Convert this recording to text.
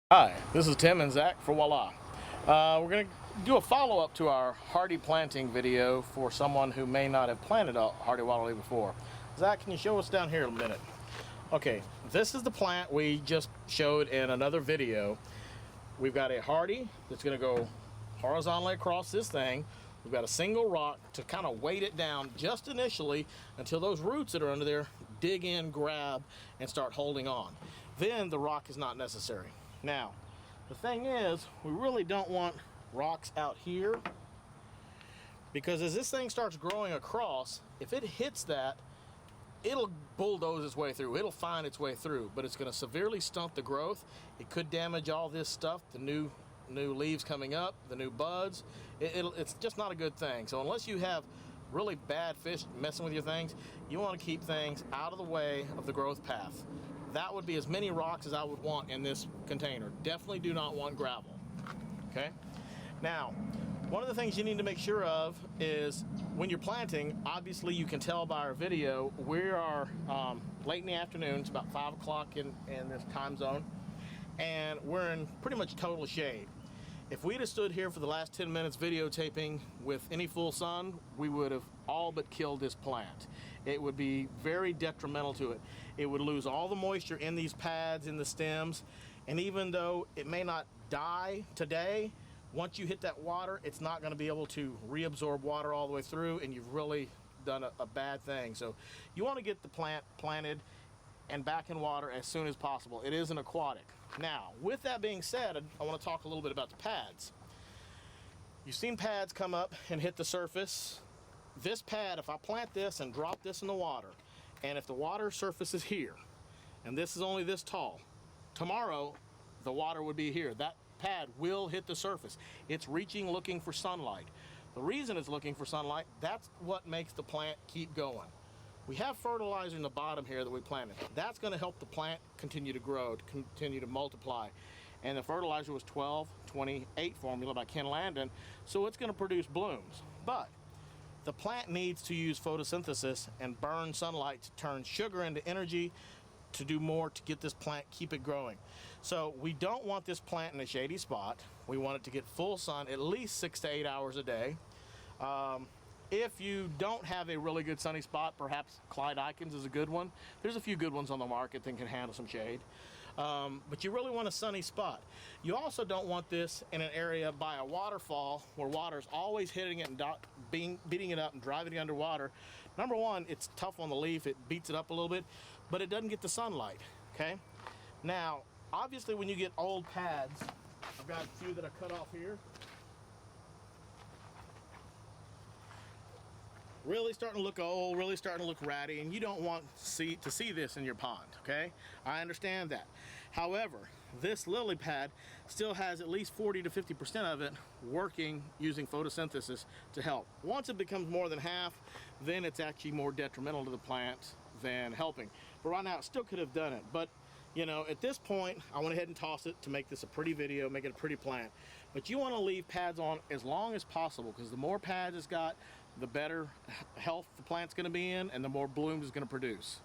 Hi, this is Tim and Zach for Voila. We're going to do a follow-up to our hardy planting video for someone who may not have planted a hardy Waterlily before. Zach, can you show us down here a minute? Okay, this is the plant we just showed in another video. We've got a hardy that's going to go horizontally across this thing. We've got a single rock to kind of weight it down just initially until those roots that are under there dig in, grab, and start holding on. Then the rock is not necessary. Now, the thing is, we really don't want rocks out here because as this thing starts growing across, if it hits that, it'll bulldoze its way through. It'll find its way through, but it's going to severely stunt the growth. It could damage all this stuff, the new leaves coming up, the new buds. It's just not a good thing. So unless you have really bad fish messing with your things, you want to keep things out of the way of the growth path. That would be as many rocks as I would want in this container. Definitely do not want gravel. Okay? Now, one of the things you need to make sure of is when you're planting, obviously you can tell by our video, we are late in the afternoon. It's about 5 o'clock in this time zone, and we're in pretty much total shade. If we'd have stood here for the last 10 minutes videotaping with any full sun, we would have all but killed this plant. It would be very detrimental to it. It would lose all the moisture in these pads, in the stems, and even though it may not die today, once you hit that water, it's not going to be able to reabsorb water all the way through, and you've really done a bad thing. So you want to get the plant planted and back in water as soon as possible. It is an aquatic. Now, with that being said, I want to talk a little bit about the pads. You've seen pads come up and hit the surface. This pad, if I plant this and drop this in the water, and if the water surface is here, and this is only this tall, tomorrow the water would be here. That pad will hit the surface. It's reaching, looking for sunlight. The reason it's looking for sunlight, that's what makes the plant keep going. We have fertilizer in the bottom here that we planted. That's going to help the plant continue to grow, to continue to multiply. And the fertilizer was 12-28 formula by Ken Landon, so it's going to produce blooms. But the plant needs to use photosynthesis and burn sunlight to turn sugar into energy to do more to get this plant, keep it growing. So we don't want this plant in a shady spot. We want it to get full sun at least 6 to 8 hours a day. If you don't have a really good sunny spot, perhaps Clyde Ikens is a good one. There's a few good ones on the market that can handle some shade. But you really want a sunny spot. You also don't want this in an area by a waterfall where water is always hitting it and beating it up and driving it underwater. Number one, it's tough on the leaf. It beats it up a little bit, but it doesn't get the sunlight, okay? Now, obviously when you get old pads, I've got a few that I cut off here. Really starting to look old, really starting to look ratty, and you don't want to see this in your pond, okay? I understand that. However, this lily pad still has at least 40 to 50% of it working using photosynthesis to help. Once it becomes more than half, then it's actually more detrimental to the plant than helping. But right now, it still could have done it. But you know, at this point, I went ahead and tossed it to make this a pretty video, make it a pretty plant. But you want to leave pads on as long as possible because the more pads it's got, the better health the plant's going to be in and the more blooms it's going to produce.